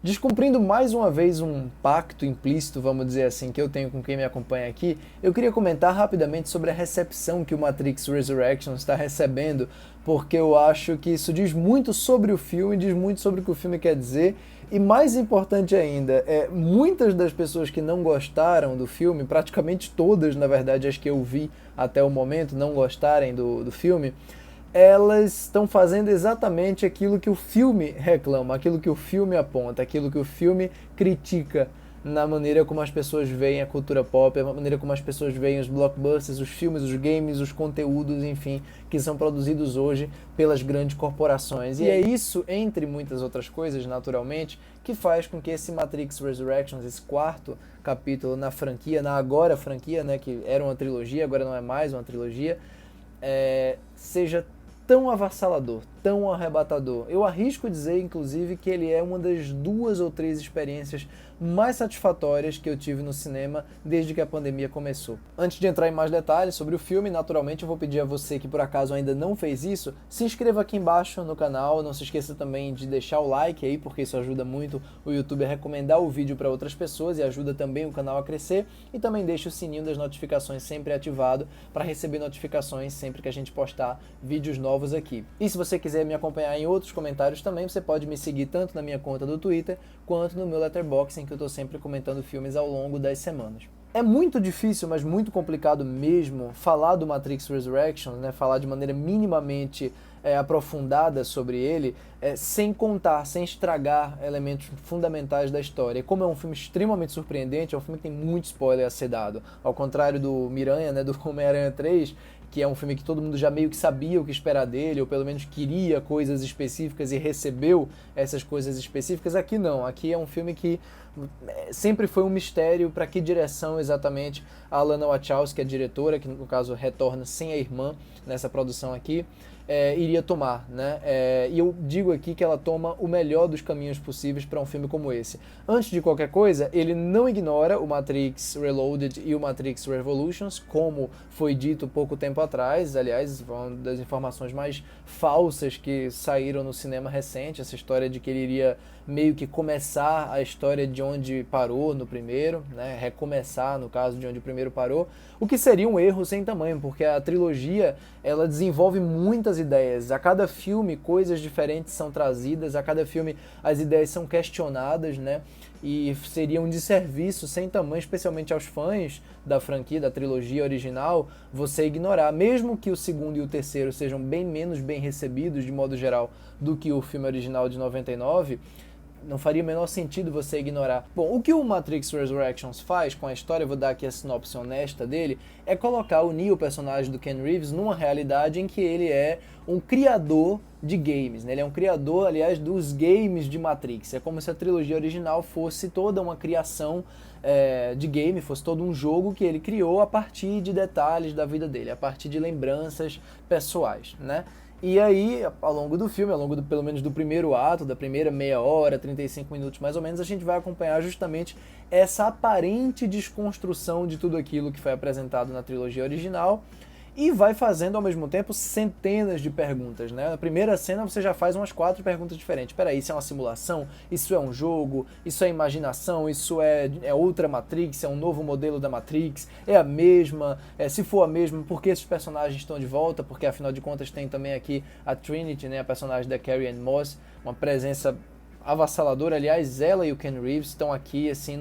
Descumprindo mais uma vez um pacto implícito, vamos dizer assim, que eu tenho com quem me acompanha aqui, eu queria comentar rapidamente sobre a recepção que o Matrix Resurrections está recebendo, porque eu acho que isso diz muito sobre o filme, diz muito sobre o que o filme quer dizer, e mais importante ainda, muitas das pessoas que não gostaram do filme, praticamente todas, na verdade, as que eu vi até o momento, não gostarem do filme, elas estão fazendo exatamente aquilo que o filme reclama, aquilo que o filme aponta, aquilo que o filme critica na maneira como as pessoas veem a cultura pop, a maneira como as pessoas veem os blockbusters, os filmes, os games, os conteúdos, enfim, que são produzidos hoje pelas grandes corporações. E é isso, entre muitas outras coisas, naturalmente, que faz com que esse Matrix Resurrections, esse quarto capítulo na franquia, na agora franquia, né, que era uma trilogia, agora não é mais uma trilogia, seja tão avassalador, tão arrebatador. Eu arrisco dizer, inclusive, que ele é uma das 2 ou 3 experiências mais satisfatórias que eu tive no cinema desde que a pandemia começou. Antes de entrar em mais detalhes sobre o filme, naturalmente eu vou pedir a você que por acaso ainda não fez isso, se inscreva aqui embaixo no canal, não se esqueça também de deixar o like aí, porque isso ajuda muito o YouTube a recomendar o vídeo para outras pessoas e ajuda também o canal a crescer, e também deixe o sininho das notificações sempre ativado para receber notificações sempre que a gente postar vídeos novos aqui. E se você quiser me acompanhar em outros comentários também, você pode me seguir tanto na minha conta do Twitter quanto no meu Letterboxd, em que eu estou sempre comentando filmes ao longo das semanas. É muito difícil, mas muito complicado mesmo, falar do Matrix Resurrections, né, falar de maneira minimamente aprofundada sobre ele, sem contar, sem estragar elementos fundamentais da história. E como é um filme extremamente surpreendente, é um filme que tem muito spoiler a ser dado. Ao contrário do Miranha, né, do Homem-Aranha 3, que é um filme que todo mundo já meio que sabia o que esperar dele, ou pelo menos queria coisas específicas e recebeu essas coisas específicas. Aqui não, aqui é um filme que sempre foi um mistério para que direção exatamente a Lana Wachowski, a diretora, que no caso retorna sem a irmã nessa produção aqui, iria tomar, né? E eu digo aqui que ela toma o melhor dos caminhos possíveis para um filme como esse. Antes de qualquer coisa, ele não ignora o Matrix Reloaded e o Matrix Revolutions, como foi dito pouco tempo atrás. Aliás, uma das informações mais falsas que saíram no cinema recente, essa história de que ele iria meio que começar a história de onde parou no primeiro, né? Recomeçar, no caso, de onde o primeiro parou, o que seria um erro sem tamanho, porque a trilogia ela desenvolve muitas ideias. A cada filme, coisas diferentes são trazidas, a cada filme as ideias são questionadas, né? E seria um desserviço sem tamanho, especialmente aos fãs da franquia, da trilogia original, você ignorar, mesmo que o segundo e o terceiro sejam bem menos bem recebidos, de modo geral, do que o filme original de 99, não faria o menor sentido você ignorar. Bom, o que o Matrix Resurrections faz com a história, eu vou dar aqui a sinopse honesta dele, é colocar o Neo, o personagem do Ken Reeves, numa realidade em que ele é um criador de games, né? Ele é um criador, aliás, dos games de Matrix. É como se a trilogia original fosse toda uma criação de game, fosse todo um jogo que ele criou a partir de detalhes da vida dele, a partir de lembranças pessoais, né? E aí, ao longo do filme, ao longo pelo menos do primeiro ato, da primeira meia hora, 35 minutos mais ou menos, a gente vai acompanhar justamente essa aparente desconstrução de tudo aquilo que foi apresentado na trilogia original e vai fazendo ao mesmo tempo centenas de perguntas, né? Na primeira cena você já faz umas 4 perguntas diferentes. Peraí, isso é uma simulação? Isso é um jogo? Isso é imaginação? Isso é outra Matrix? É um novo modelo da Matrix? É a mesma? Se for a mesma, por que esses personagens estão de volta? Porque afinal de contas tem também aqui a Trinity, né? A personagem da Carrie-Anne Moss, uma presença avassaladora. Aliás, ela e o Ken Reeves estão aqui assim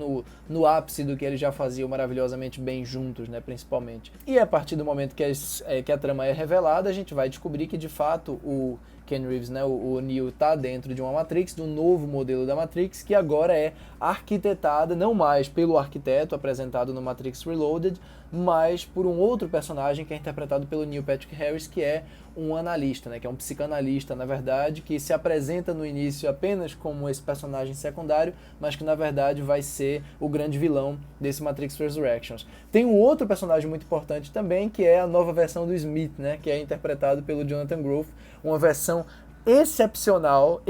no ápice do que eles já faziam maravilhosamente bem juntos, né, principalmente. E a partir do momento que a trama é revelada, a gente vai descobrir que de fato o Ken Reeves, né, o Neo, está dentro de uma Matrix, do novo modelo da Matrix, que agora é arquitetada não mais pelo arquiteto apresentado no Matrix Reloaded, mas por um outro personagem que é interpretado pelo Neil Patrick Harris, que é um analista, né, que é um psicanalista, na verdade, que se apresenta no início apenas como esse personagem secundário, mas que na verdade vai ser o grande vilão desse Matrix Resurrections. Tem um outro personagem muito importante também, que é a nova versão do Smith, né, que é interpretado pelo Jonathan Groff, uma versão excepcional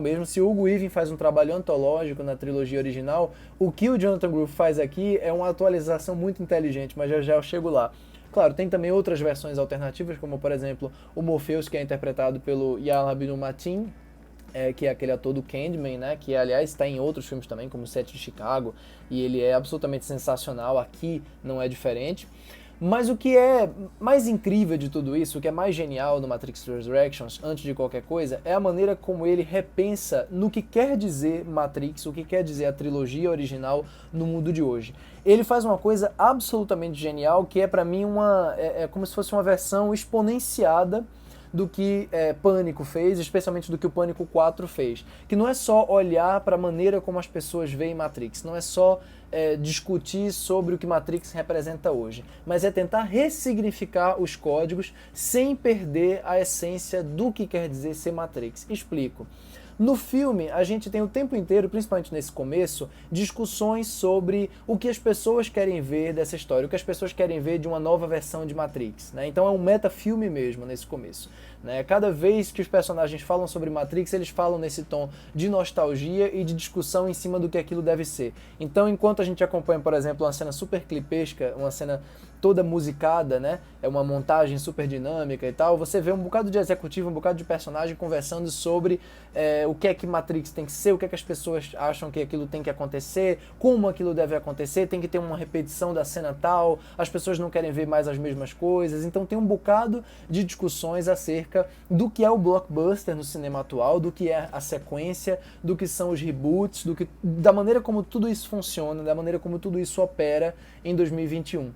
mesmo. Se o Hugo Weaving faz um trabalho antológico na trilogia original, o que o Jonathan Groff faz aqui é uma atualização muito inteligente, mas já eu chego lá. Claro, tem também outras versões alternativas, como por exemplo o Morpheus, que é interpretado pelo Yahya Abdul-Mateen, que é aquele ator do Candyman, né, que aliás está em outros filmes também, como Sete de Chicago, e ele é absolutamente sensacional, aqui não é diferente. Mas o que é mais incrível de tudo isso, o que é mais genial no Matrix Resurrections, antes de qualquer coisa, é a maneira como ele repensa no que quer dizer Matrix, o que quer dizer a trilogia original no mundo de hoje. Ele faz uma coisa absolutamente genial, que é pra mim é como se fosse uma versão exponenciada do que Pânico fez, especialmente do que o Pânico 4 fez. Que não é só olhar para a maneira como as pessoas veem Matrix, não é só discutir sobre o que Matrix representa hoje, mas é tentar ressignificar os códigos sem perder a essência do que quer dizer ser Matrix. Explico. No filme, a gente tem o tempo inteiro, principalmente nesse começo, discussões sobre o que as pessoas querem ver dessa história, o que as pessoas querem ver de uma nova versão de Matrix, né? Então é um metafilme mesmo nesse começo, né? Cada vez que os personagens falam sobre Matrix, eles falam nesse tom de nostalgia e de discussão em cima do que aquilo deve ser. Então, enquanto a gente acompanha, por exemplo, uma cena super clipesca, uma cena toda musicada, né? É uma montagem super dinâmica e tal, você vê um bocado de executivo, um bocado de personagem conversando sobre o que é que Matrix tem que ser, o que é que as pessoas acham que aquilo tem que acontecer, como aquilo deve acontecer, tem que ter uma repetição da cena tal, as pessoas não querem ver mais as mesmas coisas, então tem um bocado de discussões acerca do que é o blockbuster no cinema atual, do que é a sequência, do que são os reboots, da maneira como tudo isso funciona, da maneira como tudo isso opera em 2021.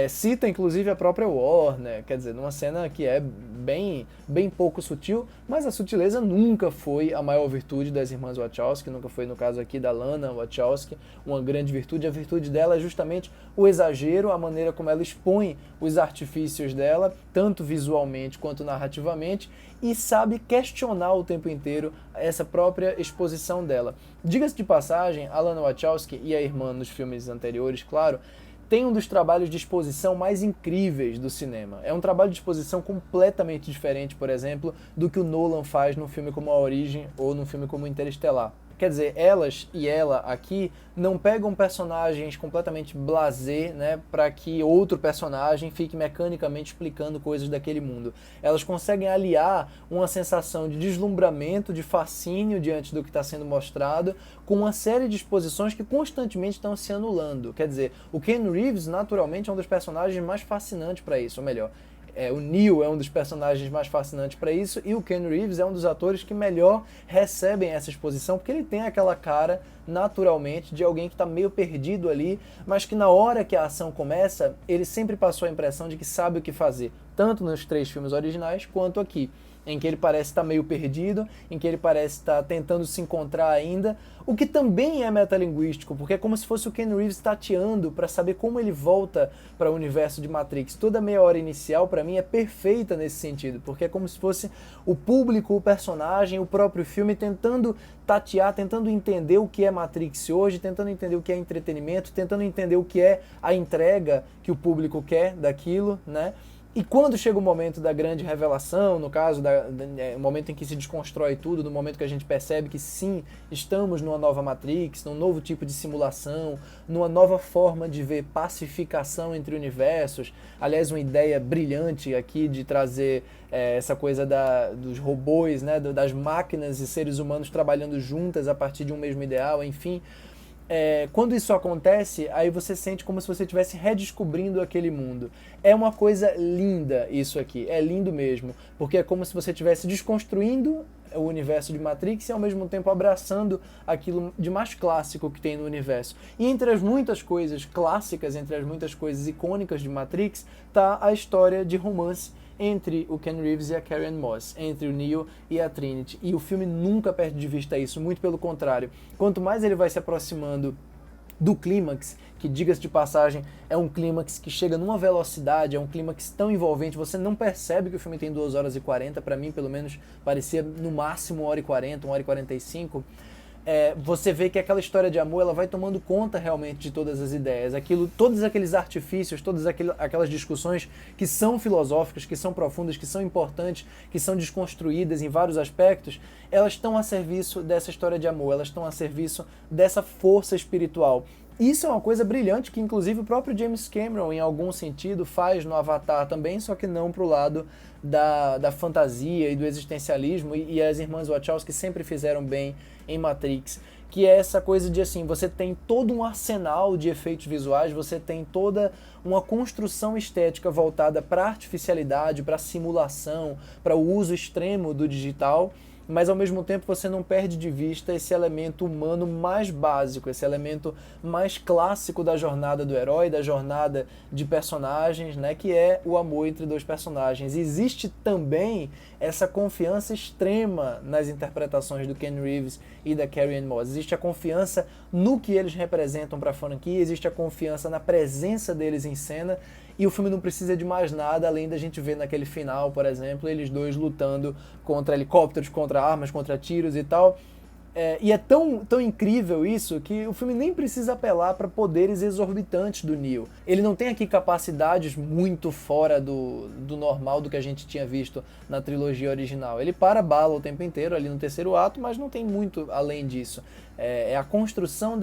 Cita inclusive a própria Warner, quer dizer, numa cena que é bem pouco sutil, mas a sutileza nunca foi a maior virtude das irmãs Wachowski, nunca foi no caso aqui da Lana Wachowski uma grande virtude. A virtude dela é justamente o exagero, a maneira como ela expõe os artifícios dela, tanto visualmente quanto narrativamente, e sabe questionar o tempo inteiro essa própria exposição dela. Diga-se de passagem, a Lana Wachowski e a irmã nos filmes anteriores, claro, tem um dos trabalhos de exposição mais incríveis do cinema. É um trabalho de exposição completamente diferente, por exemplo, do que o Nolan faz num filme como A Origem ou num filme como Interestelar. Quer dizer, elas e ela aqui não pegam personagens completamente blasé, né, para que outro personagem fique mecanicamente explicando coisas daquele mundo. Elas conseguem aliar uma sensação de deslumbramento, de fascínio diante do que está sendo mostrado, com uma série de exposições que constantemente estão se anulando. Quer dizer, o Keanu Reeves, naturalmente, é um dos personagens mais fascinantes para isso, ou melhor, o Neo é um dos personagens mais fascinantes para isso, e o Keanu Reeves é um dos atores que melhor recebem essa exposição, porque ele tem aquela cara, naturalmente, de alguém que está meio perdido ali, mas que na hora que a ação começa, ele sempre passou a impressão de que sabe o que fazer, tanto nos 3 filmes originais quanto aqui, em que ele parece estar meio perdido, em que ele parece estar tentando se encontrar ainda, o que também é metalinguístico, porque é como se fosse o Ken Reeves tateando para saber como ele volta para o universo de Matrix. Toda meia hora inicial, para mim, é perfeita nesse sentido, porque é como se fosse o público, o personagem, o próprio filme tentando tatear, tentando entender o que é Matrix hoje, tentando entender o que é entretenimento, tentando entender o que é a entrega que o público quer daquilo, né? E quando chega o momento da grande revelação, no caso, o momento em que se desconstrói tudo, no momento que a gente percebe que sim, estamos numa nova Matrix, num novo tipo de simulação, numa nova forma de ver pacificação entre universos, aliás, uma ideia brilhante aqui de trazer essa coisa dos robôs, né, das máquinas e seres humanos trabalhando juntas a partir de um mesmo ideal, enfim. Quando isso acontece, aí você sente como se você estivesse redescobrindo aquele mundo. É uma coisa linda isso aqui, é lindo mesmo, porque é como se você estivesse desconstruindo o universo de Matrix e ao mesmo tempo abraçando aquilo de mais clássico que tem no universo. E entre as muitas coisas clássicas, entre as muitas coisas icônicas de Matrix, tá a história de romance entre o Ken Reeves e a Carrie-Anne Moss, entre o Neo e a Trinity. E o filme nunca perde de vista isso, muito pelo contrário. Quanto mais ele vai se aproximando do clímax, que, diga-se de passagem, é um clímax que chega numa velocidade, é um clímax tão envolvente, você não percebe que o filme tem 2 horas e 40, para mim, pelo menos, parecia no máximo 1 hora e 40, 1 hora e 45, você vê que aquela história de amor ela vai tomando conta realmente de todas as ideias, todos aqueles artifícios, todas aquelas discussões que são filosóficas, que são profundas, que são importantes, que são desconstruídas em vários aspectos, elas estão a serviço dessa história de amor, elas estão a serviço dessa força espiritual Isso é uma coisa brilhante que, inclusive, o próprio James Cameron, em algum sentido, faz no Avatar também, só que não pro lado da fantasia e do existencialismo, e as irmãs Wachowski sempre fizeram bem em Matrix, que é essa coisa de, assim, você tem todo um arsenal de efeitos visuais, você tem toda uma construção estética voltada para artificialidade, para simulação, para o uso extremo do digital, mas ao mesmo tempo você não perde de vista esse elemento humano mais básico, esse elemento mais clássico da jornada do herói, da jornada de personagens, né, que é o amor entre dois personagens. E existe também essa confiança extrema nas interpretações do Ken Reeves e da Carrie-Anne Moss. Existe a confiança no que eles representam para a franquia, existe a confiança na presença deles em cena, e o filme não precisa de mais nada além da gente ver naquele final, por exemplo, eles dois lutando contra helicópteros, contra armas, contra tiros e tal. E é tão incrível isso que o filme nem precisa apelar para poderes exorbitantes do Neo. Ele não tem aqui capacidades muito fora do normal do que a gente tinha visto na trilogia original. Ele para bala o tempo inteiro ali no terceiro ato, mas não tem muito além disso. É a construção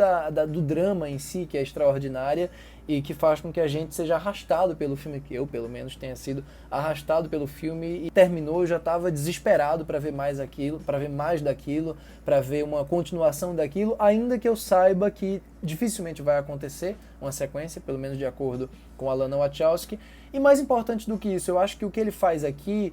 do drama em si que é extraordinária e que faz com que a gente seja arrastado pelo filme, que eu, pelo menos, tenha sido arrastado pelo filme, e terminou, eu já estava desesperado para ver mais aquilo, para ver mais daquilo, para ver uma continuação daquilo, ainda que eu saiba que dificilmente vai acontecer uma sequência, pelo menos de acordo com a Lana Wachowski. E mais importante do que isso, eu acho que o que ele faz aqui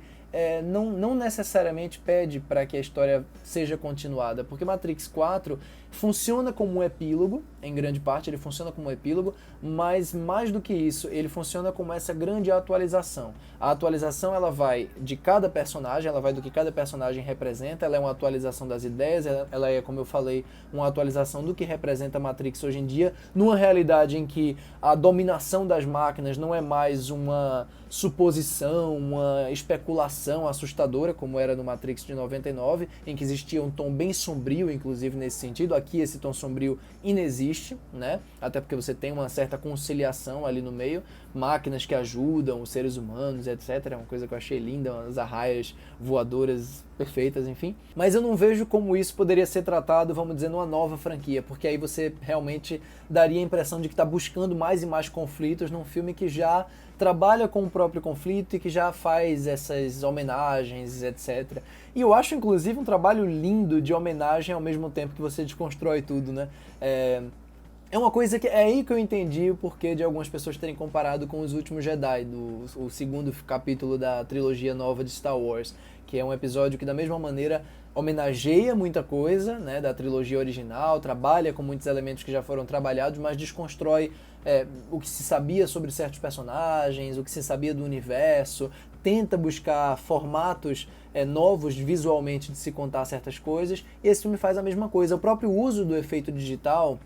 não necessariamente pede para que a história seja continuada, porque Matrix 4 funciona como um epílogo, em grande parte ele funciona como um epílogo, mas mais do que isso, ele funciona como essa grande atualização. A atualização ela vai de cada personagem, ela vai do que cada personagem representa, ela é uma atualização das ideias, ela é, como eu falei, uma atualização do que representa Matrix hoje em dia, numa realidade em que a dominação das máquinas não é mais uma suposição, uma especulação assustadora, como era no Matrix de 99, em que existia um tom bem sombrio, inclusive nesse sentido. Aqui esse tom sombrio inexiste, né? Até porque você tem uma certa conciliação ali no meio, máquinas que ajudam os seres humanos, etc. É uma coisa que eu achei linda, umas arraias voadoras perfeitas, enfim. Mas eu não vejo como isso poderia ser tratado, vamos dizer, numa nova franquia, porque aí você realmente daria a impressão de que está buscando mais e mais conflitos num filme que já trabalha com o próprio conflito e que já faz essas homenagens, etc. E eu acho, inclusive, um trabalho lindo de homenagem ao mesmo tempo que você desconstrói tudo, né? É uma coisa que é aí que eu entendi o porquê de algumas pessoas terem comparado com Os Últimos Jedi, o segundo capítulo da trilogia nova de Star Wars, que é um episódio que, da mesma maneira, homenageia muita coisa, né, da trilogia original, trabalha com muitos elementos que já foram trabalhados, mas desconstrói o que se sabia sobre certos personagens, o que se sabia do universo, tenta buscar formatos novos visualmente de se contar certas coisas, e esse filme faz a mesma coisa. O próprio uso do efeito digital,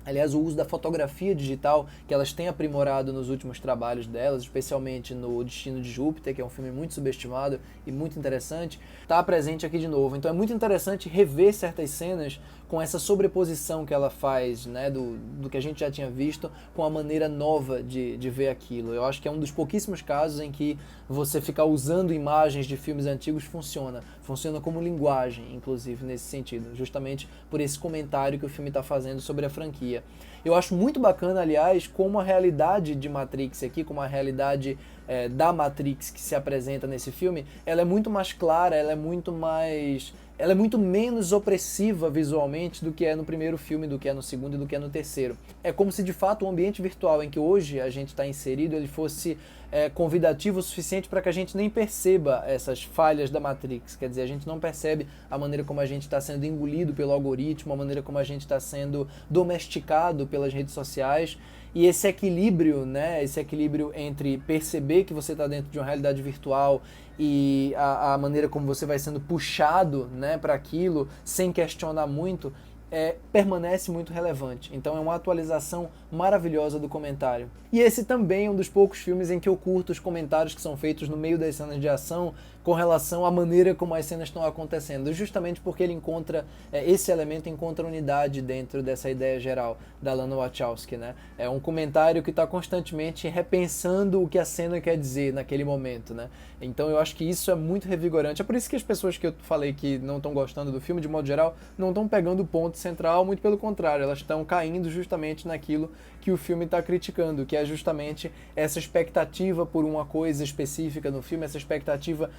aliás, o uso da fotografia digital, que elas têm aprimorado nos últimos trabalhos delas, especialmente no Destino de Júpiter, que é um filme muito subestimado e muito interessante, está presente aqui de novo. Então é muito interessante rever certas cenas com essa sobreposição que ela faz, né, do que a gente já tinha visto, com a maneira nova de ver aquilo. Eu acho que é um dos pouquíssimos casos em que você ficar usando imagens de filmes antigos funciona como linguagem, inclusive, nesse sentido, justamente por esse comentário que o filme está fazendo sobre a franquia. Eu acho muito bacana, aliás, como a realidade de Matrix aqui, como a realidade da Matrix que se apresenta nesse filme, ela é muito mais clara, ela é muito menos opressiva visualmente do que é no primeiro filme, do que é no segundo e do que é no terceiro. É como se de fato o ambiente virtual em que hoje a gente está inserido, ele fosse convidativo o suficiente para que a gente nem perceba essas falhas da Matrix. Quer dizer, a gente não percebe a maneira como a gente está sendo engolido pelo algoritmo, a maneira como a gente está sendo domesticado pelas redes sociais. E esse equilíbrio, né, esse equilíbrio entre perceber que você está dentro de uma realidade virtual e a maneira como você vai sendo puxado, né, para aquilo, sem questionar muito, permanece muito relevante. Então é uma atualização maravilhosa do comentário. E esse também é um dos poucos filmes em que eu curto os comentários que são feitos no meio das cenas de ação com relação à maneira como as cenas estão acontecendo, justamente porque ele encontra, esse elemento encontra unidade dentro dessa ideia geral da Lana Wachowski, né? É um comentário que está constantemente repensando o que a cena quer dizer naquele momento, né? Então eu acho que isso é muito revigorante. É por isso que as pessoas que eu falei que não estão gostando do filme, de modo geral, não estão pegando pontos central, muito pelo contrário, elas estão caindo justamente naquilo que o filme está criticando, que é justamente essa expectativa por uma coisa específica no filme, essa expectativa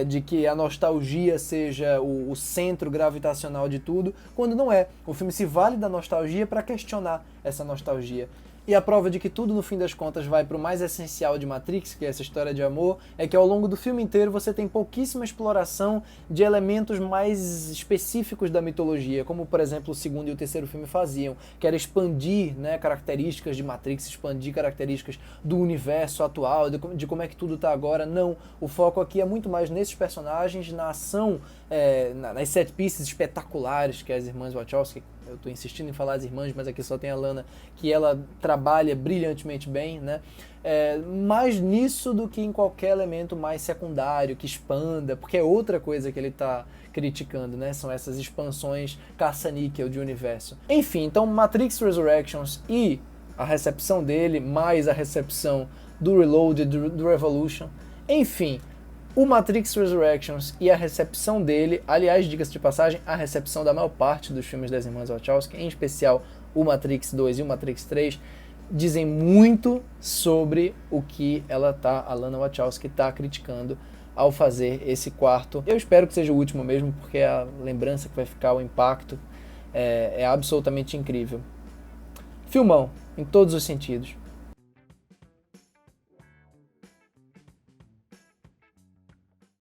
de que a nostalgia seja o centro gravitacional de tudo, quando não é. O filme se vale da nostalgia para questionar essa nostalgia. E a prova de que tudo, no fim das contas, vai para o mais essencial de Matrix, que é essa história de amor, é que ao longo do filme inteiro você tem pouquíssima exploração de elementos mais específicos da mitologia, como, por exemplo, o segundo e o terceiro filme faziam, que era expandir, né, características de Matrix, expandir características do universo atual, de como é que tudo está agora. Não, o foco aqui é muito mais nesses personagens, na ação, nas set pieces espetaculares que as irmãs Wachowski, eu estou insistindo em falar as irmãs, mas aqui só tem a Lana, que ela trabalha brilhantemente bem, né? Mais nisso do que em qualquer elemento mais secundário, que expanda, porque é outra coisa que ele está criticando, né? São essas expansões caça-níquel de universo. Enfim, então Matrix Resurrections e a recepção dele, mais a recepção do Reloaded, do Revolution, enfim, o Matrix Resurrections e a recepção dele, aliás, diga-se de passagem, a recepção da maior parte dos filmes das irmãs Wachowski, em especial o Matrix 2 e o Matrix 3, dizem muito sobre o que a Lana Wachowski está criticando ao fazer esse quarto. Eu espero que seja o último mesmo, porque a lembrança que vai ficar, o impacto, é absolutamente incrível. Filmão, em todos os sentidos.